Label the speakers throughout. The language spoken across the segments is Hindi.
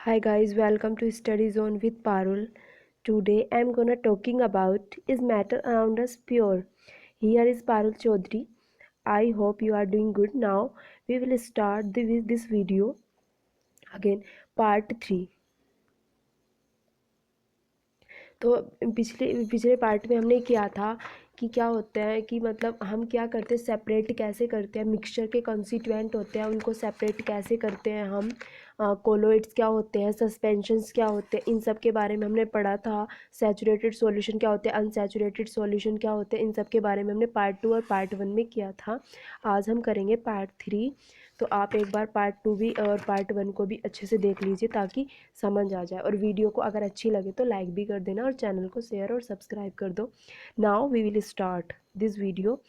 Speaker 1: Hi guys, welcome to Study Zone with Parul. Today I am gonna talking about is matter around us pure. Here is Parul Chaudhary. I hope you are doing good. Now we will start this video again, part 3. तो पिछले पार्ट में हमने किया था कि क्या होता है कि मतलब हम क्या करते हैं, सेपरेट कैसे करते हैं, मिक्सचर के कॉन्स्टिट्यूएंट होते हैं उनको सेपरेट कैसे करते हैं हम, कोलोइड्स क्या होते हैं, सस्पेंशंस क्या होते हैं, इन सब के बारे में हमने पढ़ा था। सैचुरेटेड सॉल्यूशन क्या होते हैं, अनसैचुरेटेड सॉल्यूशन क्या होते हैं, इन सब के बारे में हमने पार्ट 2 और पार्ट 1 में किया था। आज हम करेंगे पार्ट 3। तो आप एक बार पार्ट 2 भी और पार्ट 1 को भी अच्छे से देख लीजिए ताकि समझ आ जाए, और वीडियो को अगर अच्छी लगे तो लाइक भी कर देना और चैनल को शेयर और सब्सक्राइब कर दो। Now we will start this video.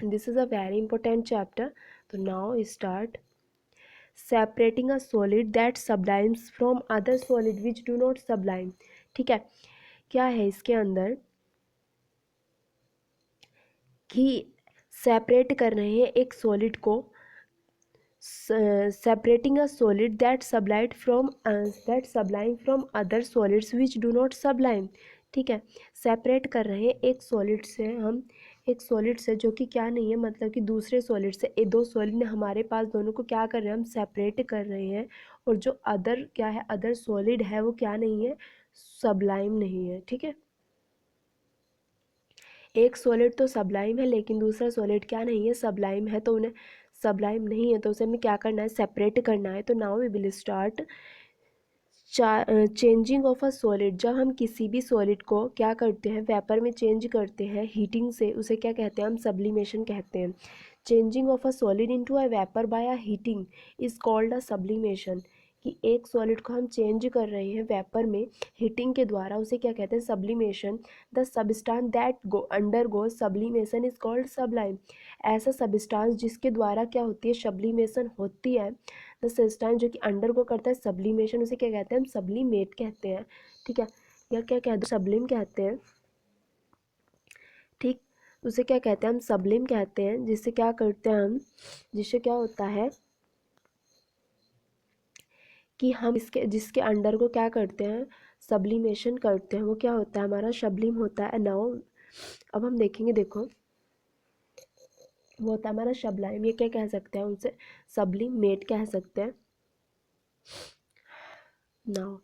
Speaker 1: This is a very important chapter. तो now start separating a solid that sublimes from other solid which do not sublime. ठीक है, क्या है इसके अंदर कि सेपरेट कर रहे हैं एक सॉलिड को, separating a solid that sublime from other solids which do not sublime। ठीक है, सेपरेट कर रहे हैं एक सॉलिड से, हम एक सॉलिड से जो कि क्या नहीं है, मतलब कि दूसरे सॉलिड से, ये दो सॉलिड हमारे पास, दोनों को क्या कर रहे हैं हम, सेपरेट कर रहे हैं। और जो अदर क्या है, अदर सॉलिड है वो क्या नहीं है, सबलाइम नहीं है। ठीक है, एक सॉलिड तो सबलाइम है लेकिन दूसरा सॉलिड क्या नहीं है, सबलाइम है। तो उन्हें सबलाइम नहीं है तो उसे हमें क्या करना है, सेपरेट करना है। तो now we will start changing of a solid. जब हम किसी भी सॉलिड को क्या करते हैं, वेपर में चेंज करते हैं हीटिंग से, उसे क्या कहते हैं हम, सब्लिमेशन कहते हैं। Changing of a solid into a vapour by a heating is called a sublimation. कि एक सॉलिड को हम चेंज कर रहे हैं वेपर में हीटिंग के द्वारा, उसे क्या कहते हैं, sublimation. The substance that under go sublimation is called Sublime. ऐसा सबस्टांस जिसके द्वारा क्या होती है, सब्लिमेशन होती है, द सब्सटेंस जो कि अंडर को करता है सब्लिमेशन, उसे क्या कहते हैं हम, सब्लिमेट कहते हैं। ठीक है, या क्या कहते हैं, सब्लिम कहते हैं। ठीक, उसे क्या कहते हैं हम, सब्लिम कहते हैं। जिससे क्या करते हैं हम, जिससे क्या होता है कि हम इसके जिसके अंडर को क्या करते हैं, सब्लिमेशन करते हैं, वो क्या होता है हमारा, सब्लिम होता है। नाउ अब हम देखेंगे, देखो वो होता है हमारा सब्लाइम। ये क्या कह सकते हैं, उनसे सब्लिमेट कह सकते हैं। नाउ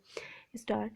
Speaker 1: स्टार,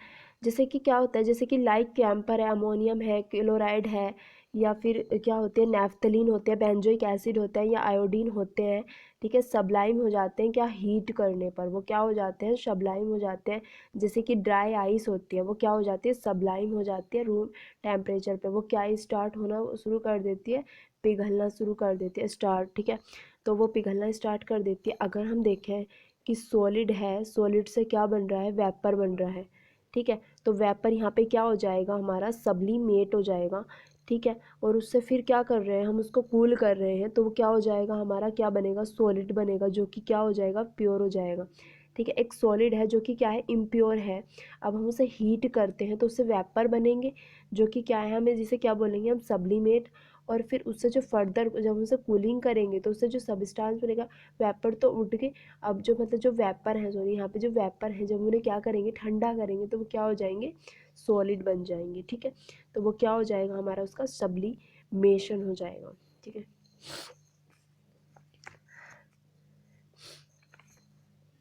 Speaker 1: जैसे कि क्या होता है, जैसे कि लाइक कैंपर है, अमोनियम है, क्लोराइड है, या फिर क्या होते हैं, नेफ्थलीन होते हैं, बेंजोइक एसिड होता है, या आयोडीन होते हैं। ठीक है, सब्लाइम हो जाते हैं क्या, हीट करने पर वो क्या हो जाते हैं, सब्लाइम हो जाते हैं। जैसे कि ड्राई आइस होती है, वो क्या हो जाती है, सब्लाइम हो जाती है। रूम टेम्परेचर पे वो क्या स्टार्ट होना शुरू कर देती है, पिघलना शुरू कर देती है, स्टार्ट। ठीक है, तो वो पिघलना स्टार्ट कर देती है। अगर हम देखें कि सॉलिड है, सॉलिड से क्या बन रहा है, वेपर बन रहा है। ठीक है, तो वेपर यहाँ पे क्या हो जाएगा हमारा, सब्लिमेट हो जाएगा। ठीक है, और उससे फिर क्या कर रहे हैं हम, उसको कूल कर रहे हैं, तो वो क्या हो जाएगा हमारा, क्या बनेगा, सॉलिड बनेगा, जो कि क्या हो जाएगा, प्योर हो जाएगा। ठीक है, एक सॉलिड है जो कि क्या है, इम्प्योर है। अब हम उसे हीट करते हैं तो उससे वेपर बनेंगे, जो कि क्या है, हमें जिसे क्या बोलेंगे हम, सब्लिमेट। और फिर उससे जो फर्दर जब हम उसे कूलिंग करेंगे तो उससे जो सबस्टांस बनेगा, वेपर तो उठ के, अब जो मतलब जो वेपर है, सॉरी यहाँ पे जो वेपर है, जब उन्हें क्या करेंगे, ठंडा करेंगे, तो वो क्या हो जाएंगे, सॉलिड बन जाएंगे। ठीक है, तो वो क्या हो जाएगा हमारा, उसका सब्लिमेशन हो जाएगा। ठीक है,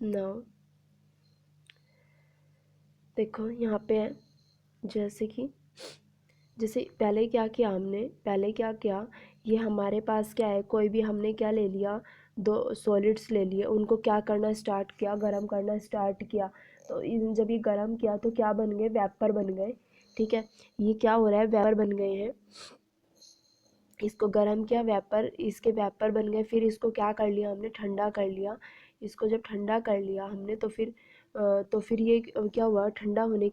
Speaker 1: नाउ देखो यहाँ पे है, जैसे कि जैसे पहले क्या किया हमने, पहले क्या किया, ये हमारे पास क्या है, कोई भी हमने क्या ले लिया, दो सॉलिड्स ले लिए, उनको क्या करना स्टार्ट किया, गर्म करना स्टार्ट किया। तो जब ये गर्म किया तो क्या बन गए, वेपर बन गए। ठीक है, ये क्या हो रहा है, वेपर बन गए हैं। इसको गर्म किया, वेपर, इसके वेपर बन गए। फिर इसको क्या कर लिया हमने, ठंडा कर लिया। इसको जब ठंडा कर लिया हमने तो फिर ये क्या हुआ, ठंडा होने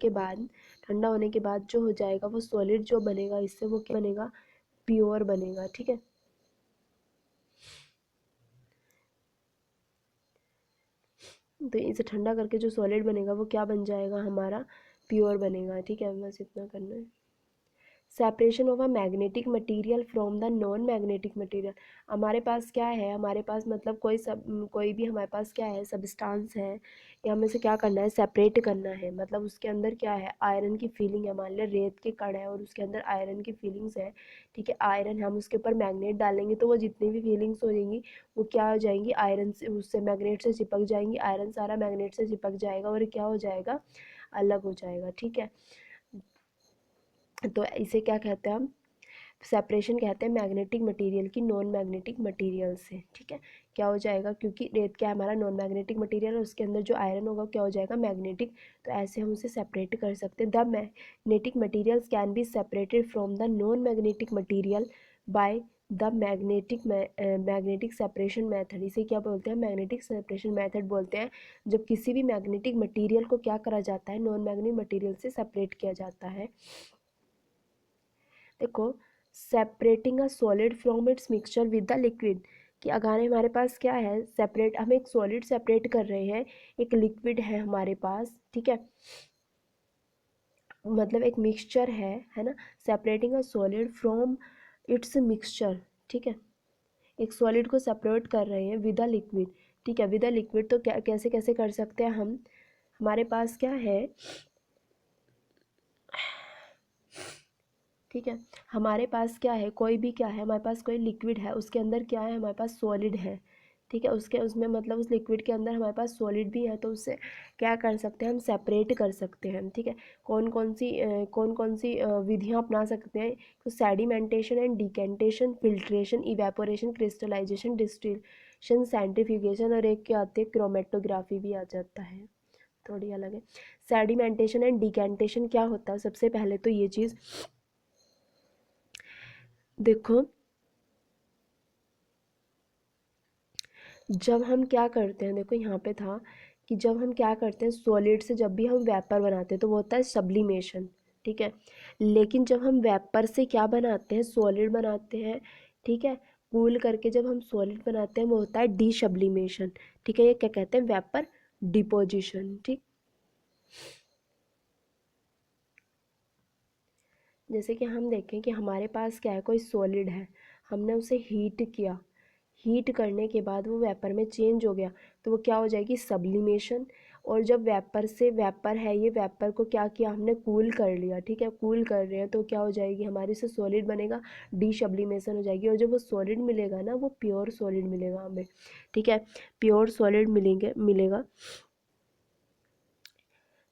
Speaker 1: के बाद जो हो जाएगा वो सॉलिड जो बनेगा, इससे वो क्या बनेगा, प्योर बनेगा। ठीक है, तो इसे ठंडा करके जो सॉलिड बनेगा वो क्या बन जाएगा हमारा, प्योर बनेगा। ठीक है, बस इतना करना है। Separation of a magnetic material from the non magnetic material. हमारे पास क्या है, हमारे पास मतलब कोई भी हमारे पास क्या है, सब्सटेंस है, या हमें से क्या करना है, सेपरेट करना है। मतलब उसके अंदर क्या है, आयरन की फीलिंग है। मान लिया रेत के कण है और उसके अंदर आयरन की फीलिंग्स है, ठीक है, आयरन है, हम उसके ऊपर मैग्नेट डालेंगे तो वो जितनी भी फीलिंग्स हो जाएंगी वो क्या हो जाएंगी, आयरन से, उससे मैग्नेट से चिपक जाएंगी। आयरन सारा मैग्नेट से चिपक जाएगा और क्या हो जाएगा, अलग हो जाएगा, ठीक है। तो इसे क्या कहते हैं हम, सेपरेशन कहते हैं मैग्नेटिक मटेरियल की नॉन मैग्नेटिक मटेरियल से, ठीक है। क्या हो जाएगा, क्योंकि रेत क्या है, हमारा नॉन मैग्नेटिक मटेरियल है, उसके अंदर जो आयरन होगा क्या हो जाएगा, मैग्नेटिक। तो ऐसे हम उसे सेपरेट कर सकते हैं। The magnetic materials can be separated from the non magnetic material by the magnetic separation method. इसे क्या बोलते हैं, मैग्नेटिक सेपरेशन मेथड बोलते हैं। जब किसी भी मैग्नेटिक मटेरियल को क्या करा जाता है, नॉन मैग्नेटिक मटेरियल से सेपरेट किया जाता है। देखो, separating a solid from its mixture with the liquid, कि अगर हमारे पास क्या है, सेपरेट, हम एक सॉलिड सेपरेट कर रहे हैं, एक लिक्विड है हमारे पास, ठीक है, मतलब एक मिक्सचर है ना। Separating a solid from its mixture, ठीक है, एक सॉलिड को सेपरेट कर रहे हैं विद अ लिक्विड, ठीक है, विद अ लिक्विड। तो क्या कैसे कैसे कर सकते हैं हम, हमारे पास क्या है, ठीक है, हमारे पास क्या है, कोई भी क्या है, हमारे पास कोई लिक्विड है, उसके अंदर क्या है, हमारे पास सॉलिड है, ठीक है, उसके उसमें मतलब उस लिक्विड के अंदर हमारे पास सॉलिड भी है, तो उससे क्या कर सकते हैं, हम सेपरेट कर सकते हैं, ठीक है। कौन कौन सी विधियाँ अपना सकते हैं, तो sedimentation and decantation, filtration, evaporation, crystallisation, distillation, centrifugation, और एक क्या आती है, क्रोमेटोग्राफी भी आ जाता है, थोड़ी अलग है। सेडिमेंटेशन एंड डिकेंटेशन क्या होता है, सबसे पहले तो ये चीज़ देखो, जब हम क्या करते हैं, देखो यहाँ पे था कि जब हम क्या करते हैं, सॉलिड से जब भी हम वेपर बनाते हैं तो वो होता है सब्लिमेशन, ठीक है। लेकिन जब हम वेपर से क्या बनाते हैं, सॉलिड बनाते हैं, ठीक है, कूल करके जब हम सॉलिड बनाते हैं वो होता है डी सब्लिमेशन, ठीक है। ये क्या कहते हैं, वेपर डिपोजिशन, ठीक। जैसे कि हम देखें कि हमारे पास क्या है, कोई सॉलिड है, हमने उसे हीट किया, हीट करने के बाद वो वेपर में चेंज हो गया, तो वो क्या हो जाएगी, सब्लिमेशन। और जब वेपर से वेपर है, ये वेपर को क्या किया हमने, कूल कर लिया, ठीक है, कूल कर रहे हैं, तो क्या हो जाएगी हमारी से सॉलिड बनेगा, डी सब्लिमेशन हो जाएगी। और जब वो सॉलिड मिलेगा ना, वो प्योर सॉलिड मिलेगा हमें, ठीक है, प्योर सॉलिड मिलेगा।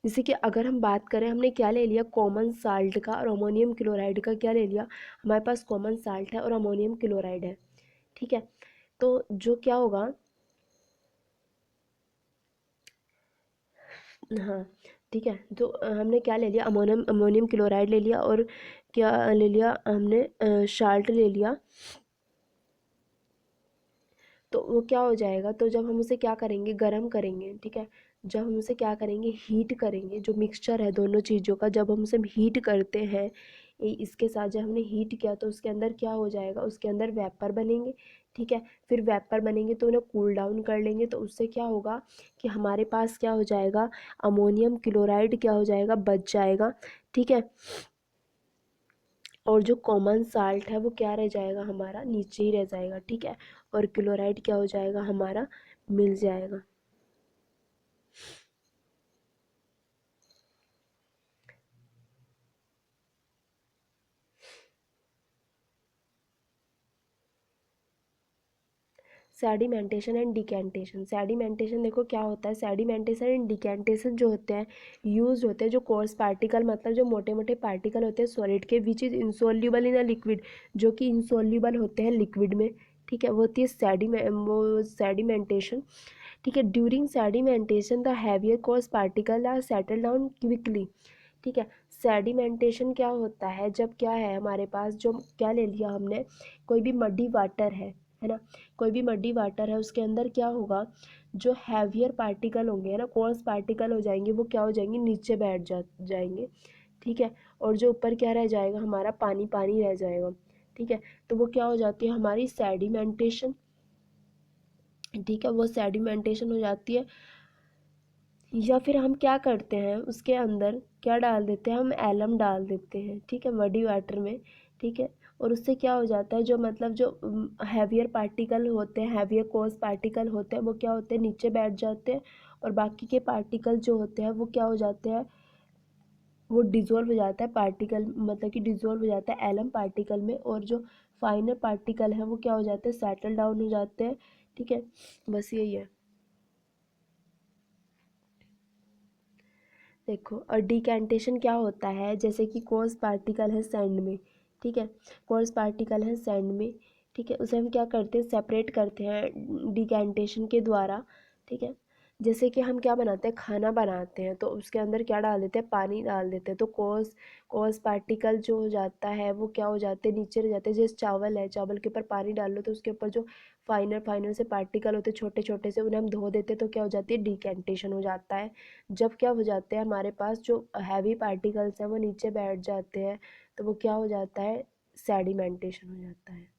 Speaker 1: जैसे कि अगर हम बात करें, हमने क्या ले लिया, कॉमन साल्ट का और अमोनियम क्लोराइड का क्या ले लिया, हमारे पास कॉमन साल्ट है और अमोनियम क्लोराइड है, ठीक है। तो जो क्या होगा, हाँ, ठीक है, तो हमने क्या ले लिया, अमोनियम अमोनियम क्लोराइड ले लिया, और क्या ले लिया हमने, साल्ट ले लिया। तो वो क्या हो जाएगा, तो जब हम उसे क्या करेंगे, गरम करेंगे, ठीक है, जब हम उसे क्या करेंगे, हीट करेंगे, जो मिक्सचर है दोनों चीज़ों का, जब हम उसे हीट करते हैं, इसके साथ जब हमने हीट किया तो उसके अंदर क्या हो जाएगा, उसके अंदर वेपर बनेंगे, ठीक है। फिर वेपर बनेंगे तो उन्हें कूल डाउन कर लेंगे, तो उससे क्या होगा कि हमारे पास क्या हो जाएगा, अमोनियम क्लोराइड क्या हो जाएगा, बच जाएगा, ठीक है। और जो कॉमन साल्ट है वो क्या रह जाएगा, हमारा नीचे ही रह जाएगा, ठीक है। और क्लोराइड क्या हो जाएगा, हमारा मिल जाएगा। सेडिमेंटेशन एंड डिकेंटेशन, सेडिमेंटेशन देखो क्या होता है, सेडिमेंटेशन एंड डिकेंटेशन जो होते हैं, यूज होते हैं जो कोर्स पार्टिकल, मतलब जो मोटे मोटे पार्टिकल होते हैं सॉलिड के, which is insoluble in a liquid, जो कि इंसोल्यूबल होते हैं लिक्विड में, ठीक है, वो होती है सेडिमेंटेशन, ठीक है। During sedimentation the heavier coarse particle are settle down quickly, ठीक है। सेडिमेंटेशन क्या होता है, जब क्या है हमारे पास, जो क्या ले लिया हमने, कोई भी मड्डी वाटर है ना, कोई भी मड्डी वाटर है, उसके अंदर क्या होगा, जो हैवियर पार्टिकल होंगे, है ना, कोर्स पार्टिकल हो जाएंगे, वो क्या हो जाएंगे, नीचे जाएंगे, ठीक है। और जो ऊपर क्या रह जाएगा, हमारा पानी पानी रह जाएगा, ठीक है। तो वो क्या हो जाती है, हमारी सेडिमेंटेशन, ठीक है, वो सेडिमेंटेशन हो जाती है। या फिर हम क्या करते हैं, उसके अंदर क्या डाल देते हैं, हम एलम डाल देते हैं, ठीक है, मडी वाटर में, ठीक है। और उससे क्या हो जाता है, जो मतलब जो हैवियर पार्टिकल होते हैं, हैवियर कोर्स पार्टिकल होते हैं, वो क्या होते हैं, नीचे बैठ जाते हैं। और बाकी के पार्टिकल जो होते हैं वो क्या हो जाते हैं, वो डिज़ोल्व हो जाता है पार्टिकल, मतलब कि डिज़ोल्व हो जाता है एलम पार्टिकल में। और जो फाइनर पार्टिकल हैं वो क्या हो जाते हैं, सेटल डाउन हो जाते हैं, ठीक है। बस यही है। देखो, और डिकैंटेशन क्या होता है, जैसे कि कोर्स पार्टिकल है सैंड में, ठीक है, कोर्स पार्टिकल है सैंड में, ठीक है, उसे हम क्या करते हैं, सेपरेट करते हैं डिकैंटेशन के द्वारा, ठीक है। जैसे कि हम क्या बनाते हैं, खाना बनाते हैं तो उसके अंदर क्या डाल देते हैं, पानी डाल देते हैं, तो कोर्स कोर्स पार्टिकल जो हो जाता है वो क्या हो जाते हैं, नीचे रह जाते हैं। जैसे चावल है, चावल के ऊपर पानी डाल लो तो उसके ऊपर जो फाइनर फाइनर से पार्टिकल होते हैं, छोटे छोटे से, उन्हें हम धो देते हैं तो क्या हो जाती है, डिकैंटेशन हो जाता है। जब क्या हो जाते हैं, हमारे पास जो हैवी पार्टिकल्स हैं वो नीचे बैठ जाते हैं, तो वो क्या हो जाता है, सेडिमेंटेशन हो जाता है।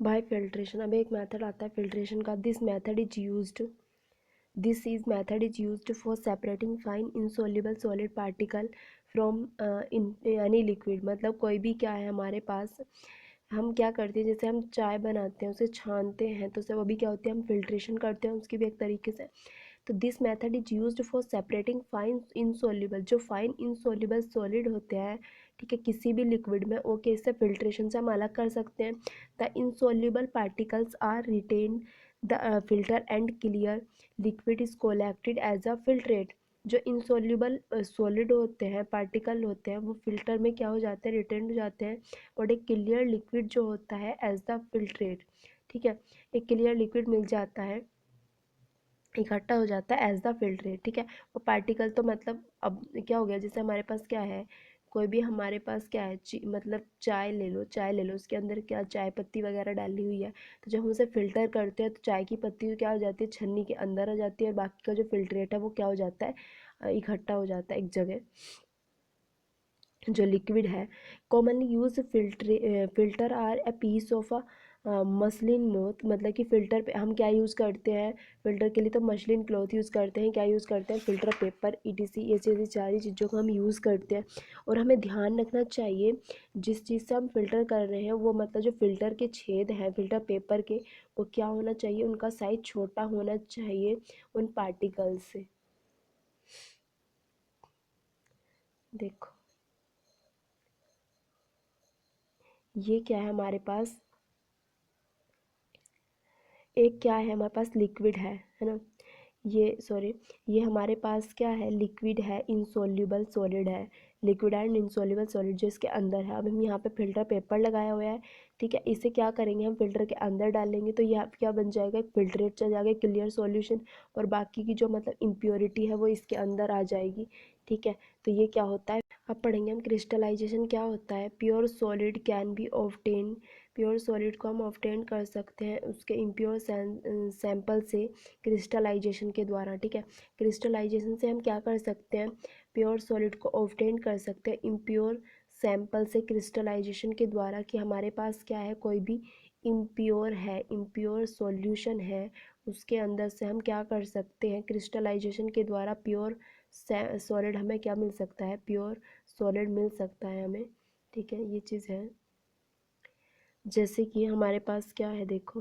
Speaker 1: बाय फिल्ट्रेशन, अब एक मेथड आता है फिल्ट्रेशन का। This is method is used for separating fine insoluble solid particle from in यानी लिक्विड। मतलब कोई भी क्या है हमारे पास, हम क्या करते हैं, जैसे हम चाय बनाते हैं उसे छानते हैं तो उसे वो भी क्या होती है, हम फिल्ट्रेशन करते हैं उसकी भी एक तरीके से। तो this method is used for separating fine insoluble, जो फाइन इनसॉल्युबल सॉलिड होते हैं, ठीक है, किसी भी लिक्विड में, ओके, इससे फिल्ट्रेशन से हम अलग कर सकते हैं। The insoluble particles are retain the filter and clear liquid is collected as a filtrate. जो इनसॉल्युबल सॉलिड होते हैं, पार्टिकल होते हैं, वो फिल्टर में क्या हो जाते हैं, रिटेन हो जाते हैं। और एक क्लियर लिक्विड जो होता है एज द फिल्ट्रेट, ठीक है, एक क्लियर लिक्विड मिल जाता है, इकट्ठा हो जाता है एज द फिल्ट्रेट, ठीक है। वो पार्टिकल तो मतलब अब क्या हो गया, जैसे हमारे पास क्या है, कोई भी हमारे पास क्या है, मतलब चाय ले लो, चाय ले लो, उसके अंदर क्या चाय पत्ती वगैरह डाली हुई है, तो जब हम उसे फ़िल्टर करते हैं तो चाय की पत्ती क्या हो जाती है, छन्नी के अंदर आ जाती है, और बाकी का जो फिल्ट्रेट है वो क्या हो जाता है, इकट्ठा हो जाता है एक जगह, जो लिक्विड है। Commonly use filter are a piece of a muslin cloth, मतलब कि फ़िल्टर पे हम क्या यूज़ करते हैं, फ़िल्टर के लिए तो मसलिन क्लॉथ यूज़ करते हैं, क्या यूज़ करते हैं, फ़िल्टर पेपर, ईटीसी, ये चीज़ें सारी चीज़ों को हम यूज़ करते हैं। और हमें ध्यान रखना चाहिए, जिस चीज़ से हम फ़िल्टर कर रहे हैं वो मतलब जो फ़िल्टर के छेद हैं फ़िल्टर पेपर के, वो क्या होना चाहिए, उनका साइज़ छोटा होना चाहिए उन पार्टिकल्स से। देखो, ये क्या है हमारे पास, एक क्या है हमारे पास, लिक्विड है ना, ये सॉरी, ये हमारे पास क्या है, लिक्विड है, इनसॉल्युबल सॉलिड है, लिक्विड एंड इनसॉल्युबल सॉलिड जो इसके अंदर है। अब हम यहाँ पे फिल्टर पेपर लगाया हुआ है, ठीक है, इसे क्या करेंगे, हम फिल्टर के अंदर डालेंगे तो यह क्या बन जाएगा, एक फिल्ट्रेट चल जाएगा, क्लियर सॉल्यूशन। और बाकी की जो मतलब इम्प्योरिटी है वो इसके अंदर आ जाएगी, ठीक है। तो ये क्या होता है, अब पढ़ेंगे हम क्रिस्टलाइजेशन क्या होता है। Pure solid can be obtain, pure solid को हम ऑब्टेन कर सकते हैं उसके इम्प्योर सैंपल से क्रिस्टलाइजेशन के द्वारा, ठीक है। क्रिस्टलाइजेशन से हम क्या कर सकते हैं, प्योर सॉलिड को ऑब्टेन कर सकते हैं इम्प्योर सैंपल से क्रिस्टलाइजेशन के द्वारा, कि हमारे पास क्या है, कोई भी इम्प्योर है, इम्प्योर सॉल्यूशन है, उसके अंदर से हम क्या कर सकते हैं, क्रिस्टलाइजेशन के द्वारा प्योर सॉलिड हमें क्या मिल सकता है, प्योर सॉलिड मिल सकता है हमें, ठीक है, ये चीज़ है। जैसे कि हमारे पास क्या है, देखो,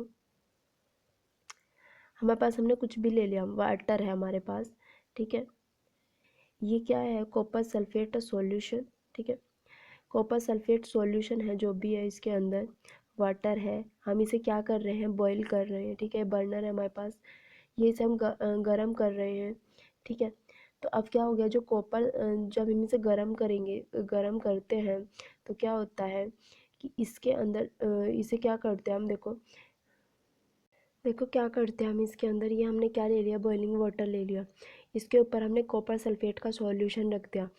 Speaker 1: हमारे पास हमने कुछ भी ले लिया, वाटर है हमारे पास, ठीक है, ये क्या है, कॉपर सल्फेट सॉल्यूशन, ठीक है, कॉपर सल्फेट सॉल्यूशन है जो भी है, इसके अंदर वाटर है, हम इसे क्या कर रहे हैं, बॉईल कर रहे हैं, ठीक है, बर्नर है हमारे पास, ये इसे हम गरम कर रहे हैं, ठीक है। तो अब क्या हो गया, जो कॉपर जब हम इसे गरम करेंगे, गरम करते हैं तो क्या होता है कि इसके अंदर इसे क्या करते हैं हम, देखो, देखो क्या करते हैं हम, इसके अंदर ये हमने क्या ले लिया, बॉइलिंग वाटर ले लिया, इसके ऊपर हमने कॉपर सल्फेट का सॉल्यूशन रख दिया,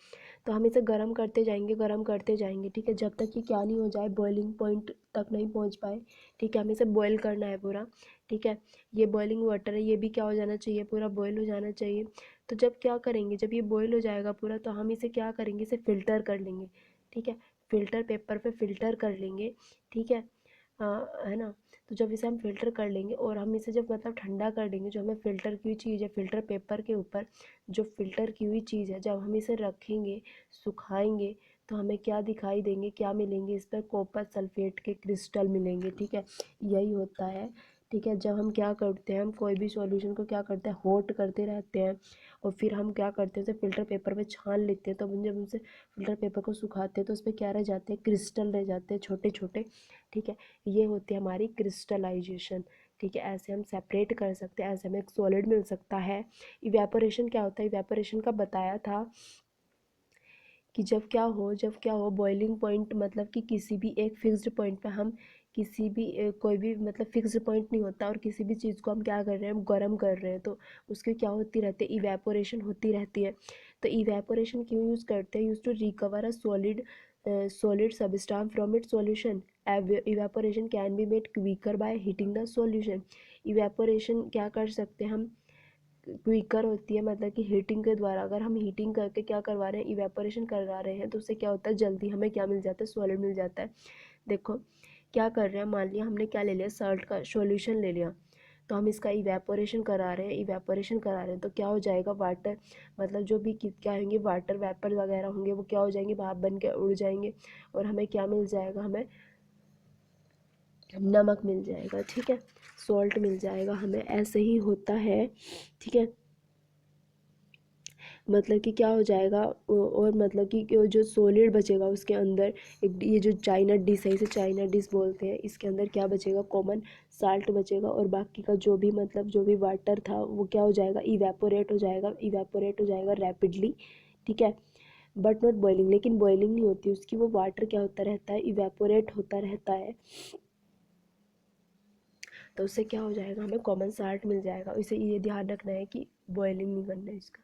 Speaker 1: तो हम इसे गर्म करते जाएंगे, गर्म करते जाएंगे, ठीक है, जब तक कि क्या नहीं हो जाए, बॉइलिंग पॉइंट तक नहीं पहुंच पाए, ठीक है, हमें इसे बॉयल करना है पूरा, ठीक है। ये बॉइलिंग वाटर है, ये भी क्या हो जाना चाहिए, पूरा बॉयल हो जाना चाहिए। तो जब क्या करेंगे, जब ये बॉयल हो जाएगा पूरा, तो हम इसे क्या करेंगे, इसे फ़िल्टर कर लेंगे, ठीक है, फ़िल्टर पेपर पे फ़िल्टर कर लेंगे, ठीक है। है ना। तो जब इसे हम फ़िल्टर कर लेंगे और हम इसे जब मतलब ठंडा कर देंगे, जो हमें फ़िल्टर की हुई चीज़ है, फ़िल्टर पेपर के ऊपर जो फ़िल्टर की हुई चीज़ है, जब हम इसे रखेंगे, सुखाएंगे, तो हमें क्या दिखाई देंगे, क्या मिलेंगे, इस पर कॉपर सल्फेट के क्रिस्टल मिलेंगे। ठीक है, यही होता है। ठीक है, जब हम क्या करते हैं, हम कोई भी सॉल्यूशन को क्या करते हैं, हॉट करते रहते हैं, और फिर हम क्या करते हैं, उसे फ़िल्टर पेपर पे छान लेते हैं। तो हम जब उसे फ़िल्टर पेपर को सुखाते हैं तो उस पर क्या रह जाते हैं, क्रिस्टल रह जाते हैं, छोटे छोटे। ठीक है, ये होती है हमारी क्रिस्टलाइजेशन। ठीक है, ऐसे हम सेपरेट कर सकते हैं, ऐसे हमें एक सॉलिड मिल सकता है। इवेपोरेशन क्या होता है, इवेपोरेशन का बताया था कि जब क्या हो बॉइलिंग पॉइंट, मतलब कि किसी भी एक फिक्स्ड पॉइंट पे हम किसी भी कोई भी मतलब फिक्स्ड पॉइंट नहीं होता, और किसी भी चीज़ को हम क्या कर रहे हैं, हम गर्म कर रहे हैं, तो उसकी क्या होती रहती है, इवेपोरेशन होती रहती है। तो इवेपोरेशन क्यों यूज़ करते हैं, use to recover a solid substance from its solution. Evaporation can be made quicker by heating the solution. Evaporation क्या कर सकते हैं हम, क्विकर होती है, मतलब कि हीटिंग के द्वारा। अगर हम हीटिंग करके क्या करवा रहे हैं, इवेपोरेशन करवा रहे हैं, तो उससे क्या होता है, जल्दी हमें क्या मिल जाता है, सॉलिड मिल जाता है। देखो क्या कर रहे हैं, मान लिया हमने क्या ले लिया, सॉल्ट का सॉल्यूशन ले लिया, तो हम इसका इवेपोरेशन करा रहे हैं, इवेपोरेशन करा रहे हैं, तो क्या हो जाएगा, वाटर मतलब जो भी क्या होंगे, वाटर वेपर वगैरह होंगे, वो क्या हो जाएंगे, भाप बन के उड़ जाएंगे, और हमें क्या मिल जाएगा, हमें नमक मिल जाएगा। ठीक है, सॉल्ट मिल जाएगा हमें, ऐसे ही होता है। ठीक है, मतलब कि क्या हो जाएगा, और मतलब कि जो सॉलिड बचेगा उसके अंदर, एक ये जो चाइना डिश है, इसे चाइना डिश बोलते हैं, इसके अंदर क्या बचेगा, कॉमन साल्ट बचेगा, और बाकी का जो भी मतलब जो भी वाटर था वो क्या हो जाएगा, इवेपोरेट हो जाएगा, इवेपोरेट हो जाएगा रैपिडली। ठीक है, बट नॉट बॉइलिंग, लेकिन बॉइलिंग नहीं होती उसकी, वो वाटर क्या होता रहता है, इवेपोरेट होता रहता है। तो उससे क्या हो जाएगा, हमें कॉमन साल्ट मिल जाएगा। इसे ये ध्यान रखना है कि बॉइलिंग नहीं करना है इसका।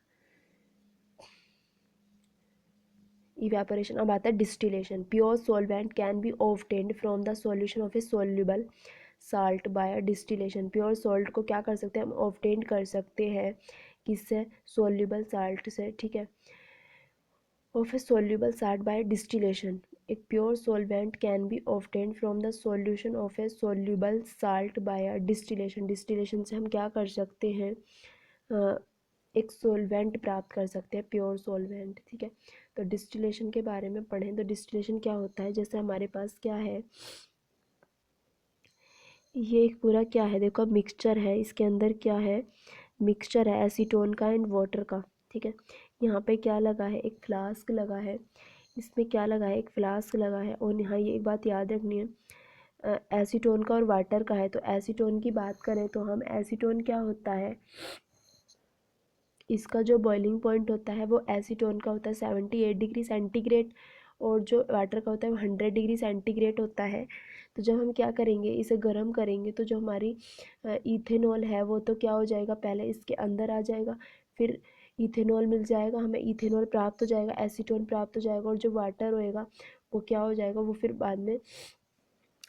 Speaker 1: इवेपोरेशन, अब आता है distillation. Pure solvent can be obtained from the solution of a soluble salt by distillation. Pure salt को क्या कर सकते हैं, हम ऑब्टेन कर सकते हैं, किससे, सोल्यूबल साल्ट से। ठीक है, of a soluble salt by distillation. एक pure solvent can be obtained from the solution of a soluble salt by distillation. Distillation से हम क्या कर सकते हैं, एक सॉल्वेंट प्राप्त कर सकते हैं, प्योर सॉल्वेंट। ठीक है, तो डिस्टिलेशन के बारे में पढ़ें, तो डिस्टिलेशन क्या होता है, जैसे हमारे पास क्या है, ये एक पूरा क्या है, देखो मिक्सचर है, इसके अंदर क्या है, मिक्सचर है एसीटोन का एंड वाटर का। ठीक है, यहाँ पे क्या लगा है, एक फ्लास्क लगा है, इसमें क्या लगा है, एक फ्लास्क लगा है, और यहाँ ये एक बात याद रखनी है, एसीटोन का और वाटर का है। तो एसीटोन की बात करें तो हम एसीटोन क्या होता है, इसका जो बॉइलिंग पॉइंट होता है वो एसीटोन का होता है 78 डिग्री सेंटीग्रेड, और जो वाटर का होता है वो 100 डिग्री सेंटीग्रेड होता है। तो जब हम क्या करेंगे, इसे गर्म करेंगे, तो जो हमारी इथेनॉल है वो तो क्या हो जाएगा, पहले इसके अंदर आ जाएगा, फिर इथेनॉल मिल जाएगा हमें, इथेनॉल प्राप्त हो जाएगा, एसीटोन प्राप्त हो जाएगा, और जो वाटर होएगा वो क्या हो जाएगा, वो फिर बाद में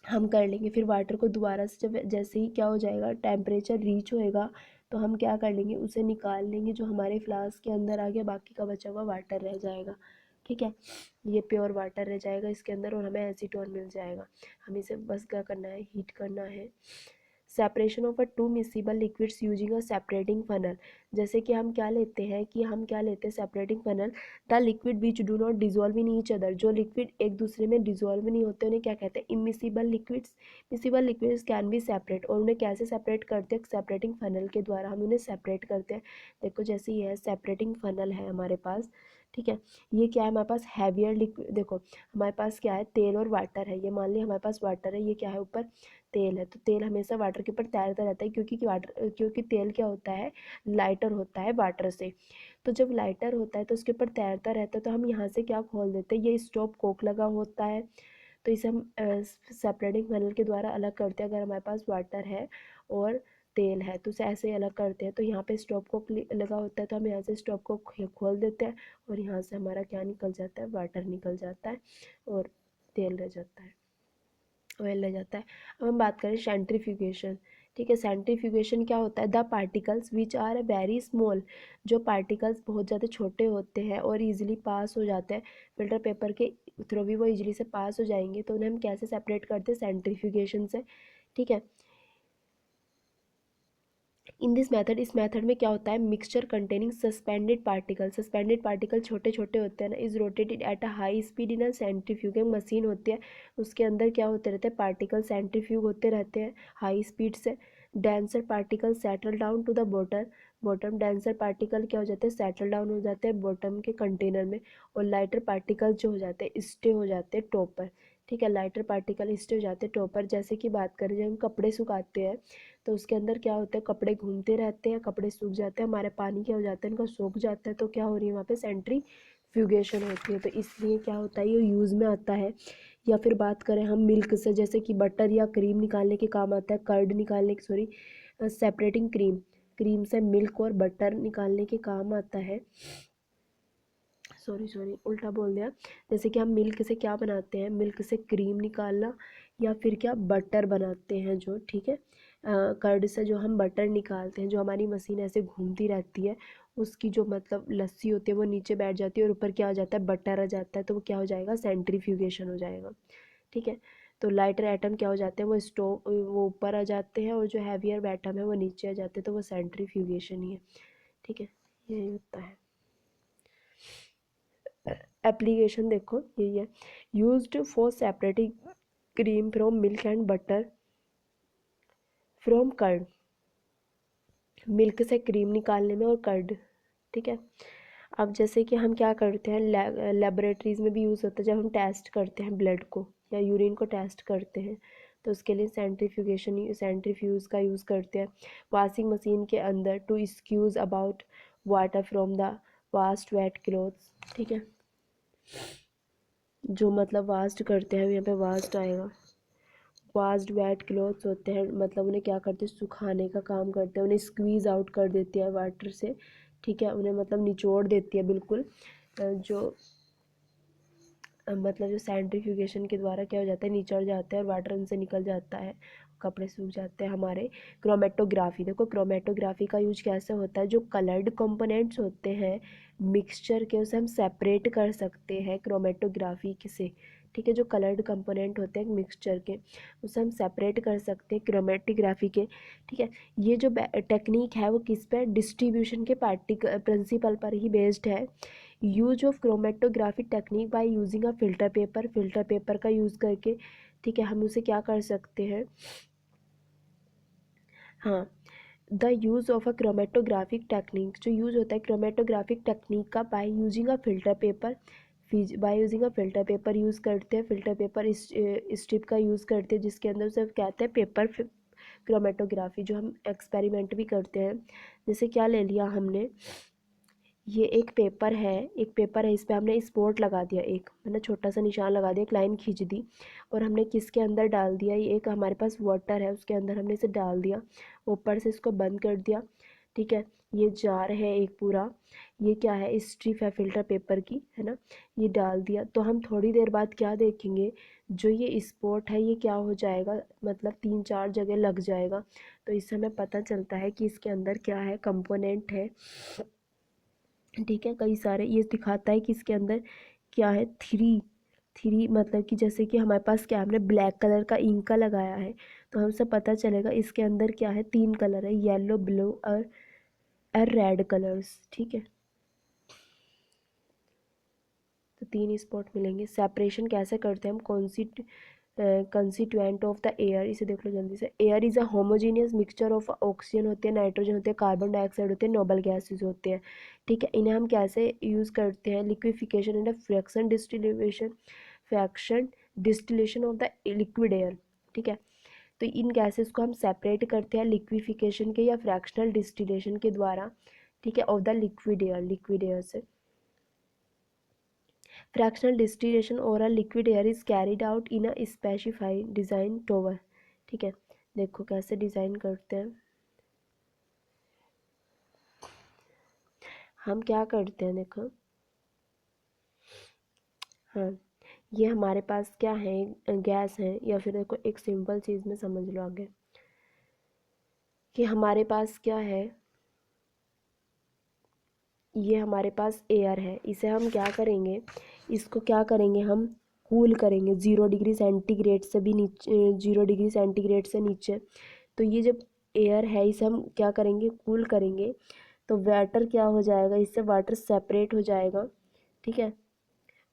Speaker 1: हम कर लेंगे। फिर वाटर को दोबारा से जब जैसे ही क्या हो जाएगा, टेम्परेचर रीच होएगा, तो हम क्या कर लेंगे, उसे निकाल लेंगे, जो हमारे फ्लास्क के अंदर आ गया, बाकी का बचा हुआ वाटर रह जाएगा। ठीक है, ये प्योर वाटर रह जाएगा इसके अंदर, और हमें एसीटोन मिल जाएगा। हमें इसे बस क्या करना है, हीट करना है। Separation of a two miscible liquids using a separating funnel. जैसे कि हम क्या लेते हैं, कि हम क्या लेते हैं, separating funnel. The liquid which do not dissolve in each other, जो लिक्विड एक दूसरे में डिजोल्व नहीं होते उन्हें क्या कहते हैं, immiscible liquids. Miscible liquids can be separate, और उन्हें कैसे सेपरेट करते हैं, सेपरेटिंग फनल के द्वारा हम उन्हें सेपरेट करते हैं। देखो जैसे ये है, सेपरेटिंग फनल है हमारे पास। ठीक है, ये क्या है हमारे पास, हैवियर लिक्विड। देखो हमारे पास क्या है, तेल और वाटर है, ये मान लिया हमारे पास वाटर है, ये क्या है ऊपर, तेल है। तो तेल हमेशा वाटर के ऊपर तैरता रहता है, क्योंकि तेल क्या होता है, लाइटर होता है वाटर से। तो जब लाइटर होता है तो उसके ऊपर तैरता रहता है, तो हम यहाँ से क्या खोल देते हैं, ये स्टॉप कोक लगा होता है, तो इसे हम सेपरेटिंग फनल के द्वारा अलग करते हैं। अगर हमारे पास वाटर है और तेल है तो उसे ऐसे ही अलग करते हैं। तो यहाँ पे स्टॉप कोक लगा होता है, तो हम यहाँ से स्टॉप कोक खोल देते हैं, और यहाँ से हमारा क्या निकल जाता है, वाटर निकल जाता है, और तेल रह जाता है, ऑयल रह जाता है। अब हम बात करें सेंट्रीफ्यूगेशन। ठीक है। सेंट्रीफ्यूगेशन क्या होता है? The particles which are very small, जो पार्टिकल्स बहुत ज़्यादा छोटे होते हैं और इजीली पास हो जाते हैं फिल्टर पेपर के थ्रू भी वो इजीली से पास हो जाएंगे, तो उन्हें हम कैसे सेपरेट करते हैं? सेंट्रीफ्यूगेशन से। ठीक है। इन दिस मेथड, इस मेथड में क्या होता है? मिक्सचर कंटेनिंग सस्पेंडेड पार्टिकल छोटे छोटे होते हैं ना, is rotated at a high speed in a centrifuging machine होती है, उसके अंदर क्या होते रहते हैं? पार्टिकल सेंट्रीफ्यूग होते रहते हैं हाई स्पीड से। Denser particle settle down to the bottom denser particle क्या हो जाते हैं? सेटल डाउन हो जाते हैं बॉटम के कंटेनर में, और लाइटर पार्टिकल जो हो जाते हैं स्टे हो जाते हैं टॉप पर। ठीक है। लाइटर पार्टिकल स्टे हो जाते हैं टॉप पर। जैसे कि बात करें, जब हम कपड़े सुखाते हैं तो उसके अंदर क्या होता है? कपड़े घूमते रहते हैं, कपड़े सूख जाते हैं, हमारे पानी क्या हो जाता है? इनका सूख जाता है, तो क्या हो रही है वहाँ पे? सेंट्रीफ्यूगेशन होती है। तो इसलिए क्या होता है? ये यूज़ में आता है। या फिर बात करें हम मिल्क से, जैसे कि बटर या क्रीम निकालने के काम आता है, कर्ड निकालने की, सॉरी, सेपरेटिंग क्रीम, क्रीम से मिल्क और बटर निकालने के काम आता है। सॉरी उल्टा बोल दिया। जैसे कि हम मिल्क से क्या बनाते हैं? मिल्क से क्रीम निकालना, या फिर क्या बटर बनाते हैं जो, ठीक है। कर्ड से जो हम बटर निकालते हैं, जो हमारी मशीन ऐसे घूमती रहती है, उसकी जो मतलब लस्सी होती है वो नीचे बैठ जाती है और ऊपर क्या हो जाता है? बटर आ जाता है, तो वो क्या हो जाएगा? सेंट्रीफ्यूगेशन हो जाएगा। ठीक है। तो लाइटर एटम क्या हो जाते हैं? वो ऊपर आ जाते हैं, और जो हैवियर एटम है वो नीचे आ जाते हैं, तो वो सेंट्रीफ्यूगेशन ही है। ठीक है। यही होता है। एप्लीकेशन देखो यही है, used for separating cream from milk and butter from curd, milk से क्रीम निकालने में और कर्ड। ठीक है। अब जैसे कि हम क्या करते हैं, लेबोरेटरीज में भी यूज़ होता है, जब हम टेस्ट करते हैं ब्लड को या यूरिन को टेस्ट करते हैं, तो उसके लिए सेंट्रीफ्यूज का यूज़ करते हैं। वॉशिंग मशीन के अंदर to squeeze about water from the washed wet clothes. ठीक है। जो मतलब वास्ट करते हैं, यहाँ पे वास्ट आएगा। वास्ट वेट क्लॉथ्स होते हैं, मतलब उन्हें क्या करते हैं? सुखाने का काम करते हैं, उन्हें स्क्वीज़ आउट कर देती है वाटर से। ठीक है। उन्हें मतलब निचोड़ देती है बिल्कुल। मतलब जो सेंट्रीफ्यूगेशन के द्वारा क्या हो जाता है? निचड़ जाता है और वाटर उनसे निकल जाता है, कपड़े सूख जाते हैं हमारे। क्रोमेटोग्राफी देखो, क्रोमेटोग्राफी का यूज कैसे होता है? जो कलर्ड कंपोनेंट्स होते हैं मिक्सचर के, उसे हम सेपरेट कर सकते हैं क्रोमेटोग्राफी से। ठीक है। जो कलर्ड कंपोनेंट होते हैं मिक्सचर के, उसे हम सेपरेट कर सकते हैं क्रोमेटोग्राफी के। ठीक है। ये जो टेक्निक है वो किस पे? डिस्ट्रीब्यूशन के प्रिंसिपल पर ही बेस्ड है। Use of chromatography technique by using a filter paper का यूज़ करके। ठीक है। हम उसे क्या कर सकते हैं? हाँ, the use of a chromatographic technique, जो यूज़ होता है क्रोमेटोग्राफिक टेक्निक का, by using a filter paper, by using a filter paper use करते हैं। फिल्टर पेपर स्ट्रिप का यूज़ करते हैं, जिसके अंदर उसे कहते हैं पेपर क्रोमेटोग्राफी, जो हम एक्सपेरिमेंट भी करते हैं। जैसे क्या ले लिया हमने, ये एक पेपर है, इस पे हमने स्पॉट लगा दिया, एक मैंने छोटा सा निशान लगा दिया, एक लाइन खींच दी, और हमने किसके अंदर डाल दिया? ये एक हमारे पास वाटर है, उसके अंदर हमने इसे डाल दिया, ऊपर से इसको बंद कर दिया। ठीक है। ये जार है एक पूरा, ये क्या है? स्ट्रिप है फिल्टर पेपर की, है ना। ये डाल दिया, तो हम थोड़ी देर बाद क्या देखेंगे? जो ये स्पॉट है ये क्या हो जाएगा? मतलब 3-4 जगह लग जाएगा। तो इससे हमें पता चलता है कि इसके अंदर क्या है? कंपोनेंट है। ठीक है। कई सारे ये दिखाता है कि इसके अंदर क्या है? थ्री थ्री मतलब कि जैसे कि हमारे पास क्या है? हमने ब्लैक कलर का इंक का लगाया है, तो हमसे पता चलेगा इसके अंदर क्या है? 3 कलर है, येलो, ब्लू और रेड कलर्स। ठीक है। तो 3 स्पॉट मिलेंगे। सेपरेशन कैसे करते हैं हम? कंस्टिट्यूएंट ऑफ द एयर, इसे देख लो जल्दी से। Air is a homogeneous mixture of oxygen होते हैं, नाइट्रोजन होते हैं, कार्बन डाइऑक्साइड होते हैं, नोबल गैसेज होते हैं। ठीक है। इन्हें हम कैसे यूज़ करते हैं? Liquefaction and fraction distillation of the liquid air. ठीक है। तो इन गैसेस को हम सेपरेट करते हैं लिक्विफिकेशन के या फ्रैक्शनल डिस्टिलेशन के द्वारा। ठीक है। ऑफ द लिक्विड एयर से। फ्रैक्शनल डिस्टिलेशन और a liquid air is carried out in a specified design tower. ठीक है। देखो कैसे डिज़ाइन करते हैं हम, क्या करते हैं देखो। हाँ, ये हमारे पास क्या है? गैस है, या फिर देखो एक सिंपल चीज़ में समझ लो आगे। कि हमारे पास क्या है, ये हमारे पास एयर है, इसे हम क्या करेंगे, इसको क्या करेंगे, हम कूल करेंगे 0 डिग्री सेंटीग्रेड से भी नीचे, 0 डिग्री सेंटीग्रेड से नीचे। तो ये जब एयर है इसे हम क्या करेंगे, कूल करेंगे, तो वाटर क्या हो जाएगा, इससे वाटर सेपरेट हो जाएगा। ठीक है,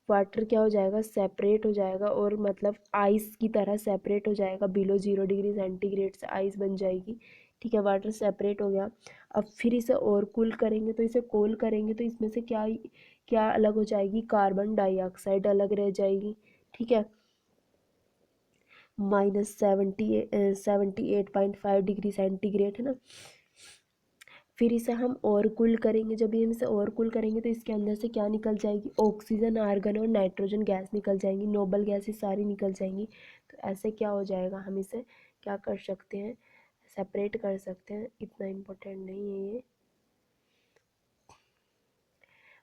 Speaker 1: वाटर क्या हो जाएगा, सेपरेट हो जाएगा, और मतलब आइस की तरह सेपरेट हो जाएगा, बिलो 0 डिग्री सेंटीग्रेड से आइस बन जाएगी। ठीक है, वाटर सेपरेट हो गया। अब फिर इसे और कूल करेंगे, तो इसे कोल करेंगे तो इसमें से क्या क्या अलग हो जाएगी, कार्बन डाइऑक्साइड अलग रह जाएगी। ठीक है, -78.5 डिग्री सेंटीग्रेड है ना। फिर इसे हम और कूल करेंगे, जब ये हम इसे और कूल करेंगे तो इसके अंदर से क्या निकल जाएगी, ऑक्सीजन, आर्गन और नाइट्रोजन गैस निकल जाएंगी, नोबल गैसेस सारी निकल जाएंगी। तो ऐसे क्या हो जाएगा, हम इसे क्या कर सकते हैं, सेपरेट कर सकते हैं, इतना इम्पोर्टेंट नहीं है ये।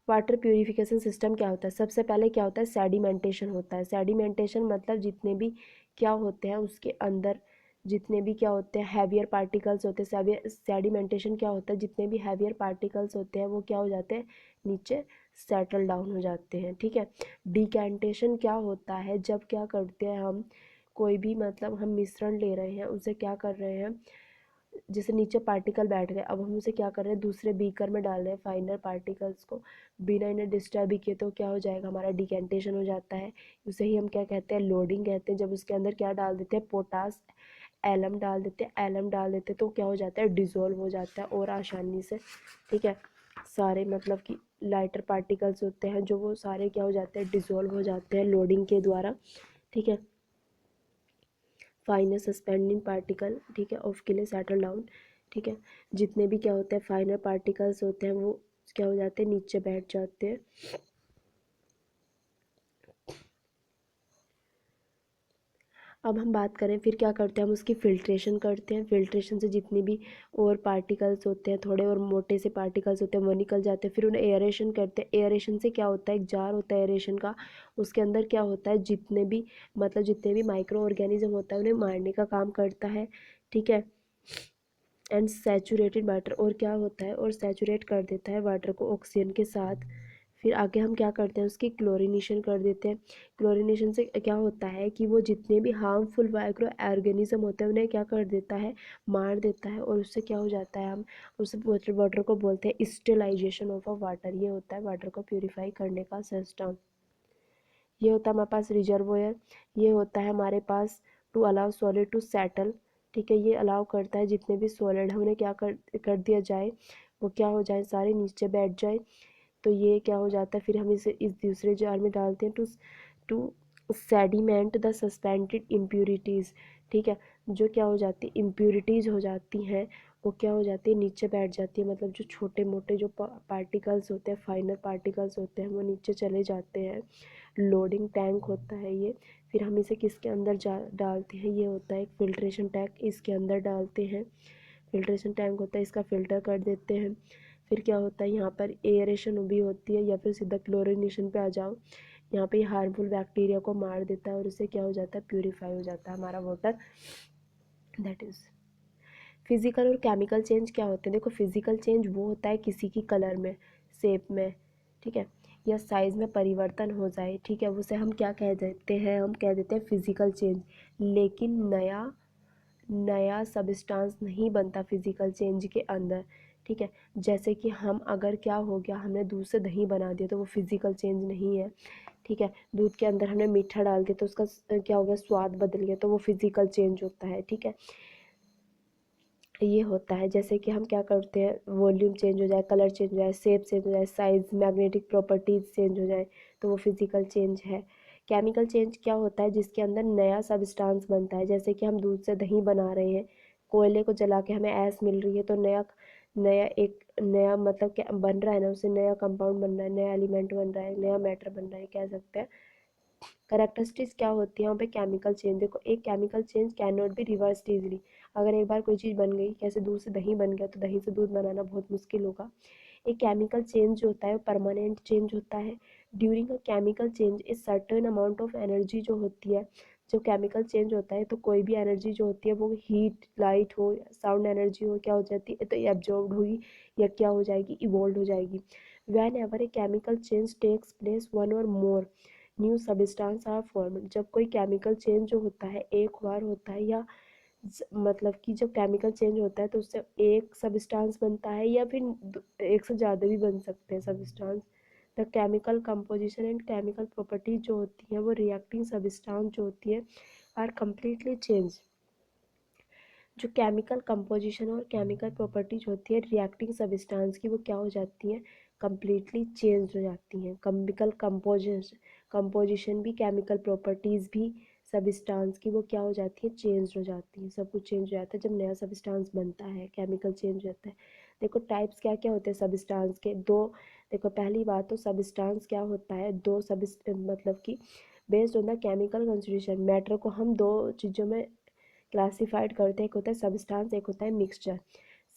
Speaker 1: वाटर प्यूरिफिकेशन सिस्टम क्या होता है, सबसे पहले क्या होता है, सेडिमेंटेशन होता है। सेडिमेंटेशन मतलब जितने भी क्या होते हैं उसके अंदर, जितने भी क्या होते हैं हैवियर पार्टिकल्स होते हैं, सेडिमेंटेशन क्या होता है, जितने भी हैवियर पार्टिकल्स होते हैं वो क्या हो जाते हैं, नीचे सेटल डाउन हो जाते हैं। ठीक है, डिकैंटेशन क्या होता है, जब क्या करते हैं हम, कोई भी मतलब हम मिश्रण ले रहे हैं, उसे क्या कर रहे हैं, जैसे नीचे पार्टिकल बैठ गए, अब हम उसे क्या कर रहे हैं, दूसरे बीकर में डाल रहे हैं फाइनर पार्टिकल्स को, बिना इन्हें डिस्टर्ब किए, तो क्या हो जाएगा, हमारा डिकेंटेशन हो जाता है। उसे ही हम क्या कहते हैं, लोडिंग कहते हैं। जब उसके अंदर क्या डाल देते हैं, पोटास एलम डाल देते हैं, एलम डाल देते हैं, तो क्या हो जाता है, डिज़ोल्व हो जाता है और आसानी से। ठीक है, सारे मतलब कि लाइटर पार्टिकल्स होते हैं जो, वो सारे क्या हो जाते हैं, डिज़ोल्व हो जाते हैं लोडिंग के द्वारा। ठीक है, फाइनर सस्पेंडिंग पार्टिकल, ठीक है, ऑफ के लिए सेटल डाउन। ठीक है, जितने भी क्या होते हैं फाइनर पार्टिकल्स होते हैं वो क्या हो जाते हैं, नीचे बैठ जाते हैं। अब हम बात करें फिर क्या करते हैं, हम उसकी फ़िल्ट्रेशन करते हैं। फ़िल्ट्रेशन से जितनी भी और पार्टिकल्स होते हैं, थोड़े और मोटे से पार्टिकल्स होते हैं, वो निकल जाते हैं। फिर उन्हें एयरेशन करते हैं। एयरेशन से क्या होता है, एक जार होता है एयरेशन का, उसके अंदर क्या होता है, जितने भी मतलब जितने भी माइक्रो ऑर्गेनिज्म होता है उन्हें मारने का काम करता है। ठीक है, एंड सैचुरेटेड वाटर, और क्या होता है, और सैचुरेट कर देता है वाटर को ऑक्सीजन के साथ। फिर आगे हम क्या करते हैं, उसकी क्लोरीनेशन कर देते हैं। क्लोरीनेशन से क्या होता है कि वो जितने भी हार्मफुल माइक्रो ऑर्गेनिज्म होते हैं उन्हें क्या कर देता है, मार देता है, और उससे क्या हो जाता है, हम उस वाटर को बोलते हैं स्टेलाइजेशन ऑफ अ वाटर। ये होता है वाटर को प्यूरिफाई करने का सिस्टम। ये होता है हमारे पास रिजर्वोयर। ये होता है हमारे पास to allow solid to settle. ठीक है, ये अलाउ करता है जितने भी सॉलिड है उन्हें क्या कर दिया जाए, वो क्या हो जाए, सारे नीचे बैठ जाए। तो ये क्या हो जाता है, फिर हम इसे इस दूसरे जार में डालते हैं, to to sediment the suspended impurities. ठीक है, जो क्या हो जाती है, इम्प्यूरिटीज़ हो जाती हैं, वो क्या हो जाती है, नीचे बैठ जाती है। मतलब जो छोटे मोटे जो पार्टिकल्स होते हैं, फाइनर पार्टिकल्स होते हैं, वो नीचे चले जाते हैं। लोडिंग टैंक होता है ये। फिर हम इसे किसके अंदर डालते हैं, ये होता है एक फिल्ट्रेशन टैंक, इसके अंदर डालते हैं। फिल्ट्रेशन टैंक होता है, इसका फ़िल्टर कर देते हैं। फिर क्या होता है, यहाँ पर एयरेशन भी होती है, या फिर सीधा क्लोरीनेशन पे आ जाओ। यहाँ पे हार्मफुल बैक्टीरिया को मार देता है और इससे क्या हो जाता है, प्यूरिफाई हो जाता है हमारा वाटर। दैट इज़ फिज़िकल और केमिकल चेंज क्या होते हैं। देखो, फिज़िकल चेंज वो होता है किसी की कलर में, शेप में, ठीक है, या साइज़ में परिवर्तन हो जाए। ठीक है, उसे हम क्या कह देते हैं, हम कह देते हैं फिज़िकल चेंज। लेकिन नया नया सब्सटेंस नहीं बनता फिज़िकल चेंज के अंदर। ठीक है, जैसे कि हम अगर क्या हो गया, हमने दूध से दही बना दिया तो वो फिज़िकल चेंज नहीं है। ठीक है, दूध के अंदर हमने मीठा डाल दिया तो उसका क्या हो गया, स्वाद बदल गया, तो वो फिज़िकल चेंज होता है। ठीक है, ये होता है। जैसे कि हम क्या करते हैं, वॉल्यूम चेंज हो जाए, कलर चेंज हो जाए, शेप चेंज हो जाए, साइज, मैग्नेटिक प्रॉपर्टीज चेंज हो जाए, तो वो फिज़िकल चेंज है। केमिकल चेंज क्या होता है, जिसके अंदर नया सब्सटेंस बनता है। जैसे कि हम दूध से दही बना रहे हैं, कोयले को जला के हमें ऐश मिल रही है, तो नया नया एक नया मतलब क्या बन रहा है ना, उससे नया कंपाउंड बन रहा है, नया एलिमेंट बन रहा है, नया मैटर बन रहा है, कह सकते हैं। करेक्टरिस्टिक्स क्या होती है वहाँ पे, केमिकल चेंज। देखो, एक chemical change can not be reversed easily. अगर एक बार कोई चीज़ बन गई, कैसे दूध से दही बन गया, तो दही से दूध बनाना बहुत मुश्किल होगा। एक केमिकल चेंज जो होता है वो परमानेंट चेंज होता है। During a chemical change a certain amount of energy जो होती है, जब केमिकल चेंज होता है तो कोई भी एनर्जी जो होती है वो हीट, लाइट हो, साउंड एनर्जी हो, क्या हो जाती है, तो एब्जॉर्ब होगी या क्या हो जाएगी, इवोल्व हो जाएगी। Whenever a chemical change takes place one or more new substances are formed. जब कोई केमिकल चेंज जो होता है एक बार होता है, या मतलब कि जब केमिकल चेंज होता है तो उससे एक सबस्टांस बनता है या फिर एक से ज़्यादा भी बन सकते हैं substance. The chemical composition and chemical properties जो होती हैं वो रिएक्टिंग सबस्टांस जो होती है आर कम्प्लीटली चेंज। जो केमिकल कंपोजिशन और केमिकल प्रॉपर्टीज होती है रिएक्टिंग सबस्टांस की, वो क्या हो जाती हैं, कम्प्लीटली चेंज हो जाती हैं। केमिकल कंपोजिशन भी, केमिकल प्रॉपर्टीज़ भी सबस्टांस की वो क्या हो जाती है, चेंज हो जाती हैं। सब कुछ चेंज हो जाता है जब नया सबस्टांस बनता है, केमिकल चेंज हो जाता है। देखो टाइप्स क्या क्या होते हैं सबस्टांस के, दो। देखो पहली बात तो सबस्टांस क्या होता है, दो मतलब कि based on the chemical constitution, matter को हम दो चीज़ों में क्लासिफाइड करते हैं। एक होता है सबस्टांस, एक होता है मिक्सचर।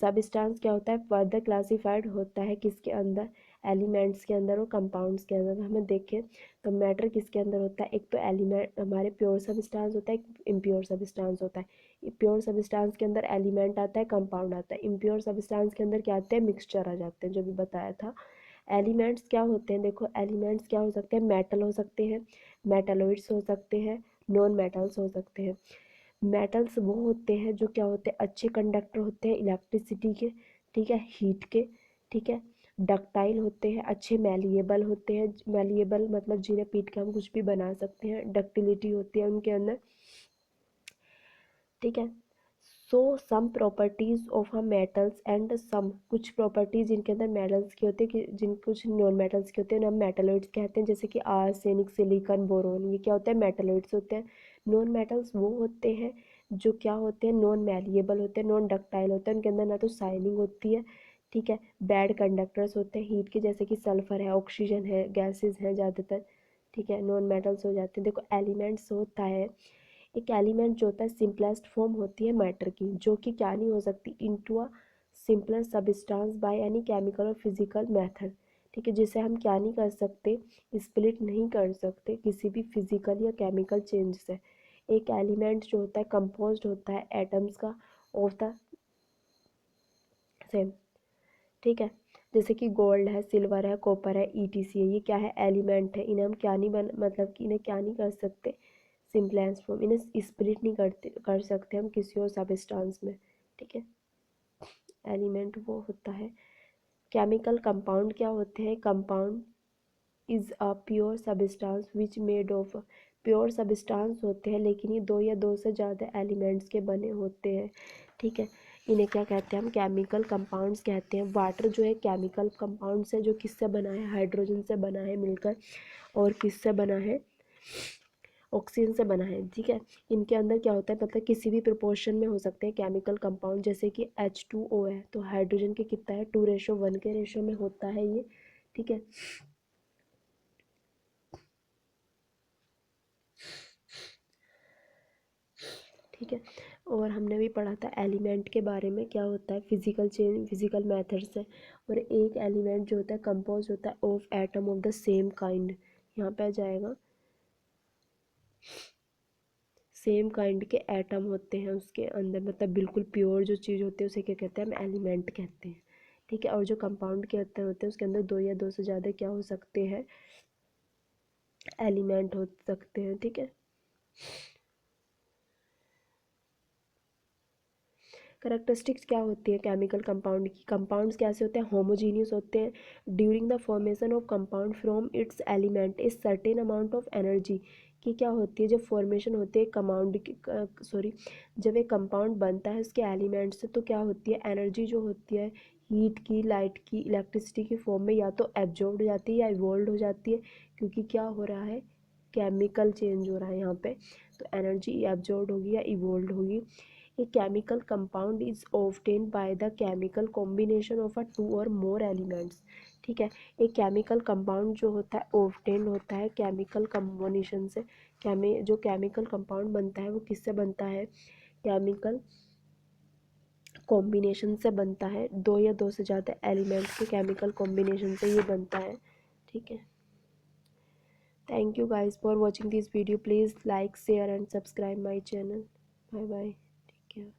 Speaker 1: सबस्टांस क्या होता है, फर्दर क्लासिफाइड होता है किसके अंदर, एलिमेंट्स के अंदर और कंपाउंड्स के अंदर। हमें देखें तो मैटर किसके अंदर होता है, एक तो एलिमेंट हमारे प्योर सबस्टांस होता है, एक इम्प्योर सबस्टांस होता है। प्योर सबस्टांस के अंदर एलिमेंट आता है, कंपाउंड आता है। इम्प्योर सबस्टांस के अंदर क्या आते हैं, मिक्सचर आ जाते हैं, जो भी बताया था। एलिमेंट्स क्या होते हैं, देखो एलिमेंट्स क्या हो सकते हैं, मेटल हो सकते हैं, मेटालॉइड्स हो सकते हैं, नॉन मेटल्स हो सकते हैं। मेटल्स वो होते हैं जो क्या होते हैं, अच्छे कंडक्टर होते हैं इलेक्ट्रिसिटी के, ठीक है, हीट के, ठीक है। डक्टाइल होते हैं, अच्छे मैलिएबल होते हैं, मैलिएबल मतलब जिन्हें पीट के हम कुछ भी बना सकते हैं, डक्टिलिटी होती है उनके अंदर, ठीक है। So some properties of a metals and some, कुछ प्रॉपर्टीज जिनके अंदर मेटल्स की होती है कि जिन कुछ नॉन मेटल्स के होते हैं, हम मेटलॉइड्स कहते हैं, जैसे कि आर्सेनिक, सिलिकॉन, बोरोन, ये क्या होते हैं, मेटलॉइड्स होते हैं। नॉन मेटल्स वो होते हैं जो क्या होते हैं, नॉन मैलिएबल होते हैं, नॉन डक्टाइल होते हैं, उनके अंदर ना तो शाइनिंग होती है, ठीक है, बैड कंडक्टर्स होते हैं हीट के, जैसे कि सल्फर है, ऑक्सीजन है, गैसेज हैं ज़्यादातर, ठीक है, नॉन मेटल्स हो जाते हैं। देखो एलिमेंट्स होता है, एक एलिमेंट जो होता है सिंपलेस्ट फॉर्म होती है मैटर की, जो कि क्या नहीं हो सकती, into a simpler substance by any chemical और फिजिकल मेथड, ठीक है, जिसे हम क्या नहीं कर सकते, स्प्लिट नहीं कर सकते किसी भी फिजिकल या केमिकल चेंज से। एक एलिमेंट जो होता है कंपोज्ड होता है एटम्स का ऑफ द सेम, ठीक है, जैसे कि गोल्ड है, सिल्वर है, कॉपर है, ईटीसी है, ये क्या है, एलिमेंट है। इन्हें हम क्या नहीं मतलब कि इन्हें क्या नहीं कर सकते, सिंपलेस्ट फॉर्म, इन्हें स्प्लिट नहीं कर सकते हम किसी और सबस्टांस में, ठीक है। एलिमेंट वो होता है। केमिकल कंपाउंड क्या होते हैं, compound is a pure substance which made of, pure substance होते हैं लेकिन ये दो या दो से ज़्यादा एलिमेंट्स के बने होते हैं, ठीक है। इन्हें क्या कहते हैं, हम केमिकल कंपाउंड्स कहते हैं। वाटर जो है केमिकल कंपाउंड्स है, जो किससे बना है, हाइड्रोजन से बना है मिलकर, और किससे बना है, ऑक्सीजन से बना है, ठीक है। इनके अंदर क्या होता है, मतलब किसी भी प्रोपोर्शन में हो सकते हैं केमिकल कंपाउंड, जैसे कि H2O है तो हाइड्रोजन के कितना है, 2:1 के रेशो में होता है ये, ठीक है। ठीक है, और हमने भी पढ़ा था एलिमेंट के बारे में, क्या होता है, फिजिकल चेंज, फिजिकल मेथड से। और एक एलिमेंट जो होता है कंपोज होता है of atom of the same kind, यहाँ पे आ जाएगा, सेम काइंड के एटम होते हैं उसके अंदर, मतलब बिल्कुल प्योर जो चीज़ होती है उसे क्या कहते हैं, हम एलिमेंट कहते हैं, ठीक है। और जो कंपाउंड के अंदर होते हैं उसके अंदर दो या दो से ज़्यादा क्या हो सकते हैं, एलिमेंट हो सकते हैं, ठीक है। करेक्टरिस्टिक्स क्या होती है केमिकल कंपाउंड की, कंपाउंड्स कैसे होते हैं, होमोजीनियस होते हैं। During the formation of compound from its element is certain amount of energy, की क्या होती है, जब फॉर्मेशन होती है कंपाउंड की, सॉरी, जब एक कंपाउंड बनता है उसके एलिमेंट से, तो क्या होती है, एनर्जी जो होती है हीट की, लाइट की, इलेक्ट्रिसिटी की फॉर्म में या तो एब्जॉर्ब हो जाती है या इवोल्व हो जाती है, क्योंकि क्या हो रहा है, केमिकल चेंज हो रहा है यहाँ पे, तो एनर्जी एब्जॉर्ब होगी या इवोल्व होगी। A chemical compound is obtained by the chemical combination of a two or more elements, ठीक है। एक केमिकल कंपाउंड जो होता है ऑब्टेन होता है केमिकल कम्बिनेशन से, जो केमिकल कंपाउंड बनता है वो किससे बनता है, केमिकल कॉम्बिनेशन से बनता है, दो या दो से ज़्यादा एलिमेंट्स के केमिकल कॉम्बिनेशन से ये बनता है, ठीक है। Thank you guys for watching this video. Please like, share and subscribe my channel. Bye bye. Take care.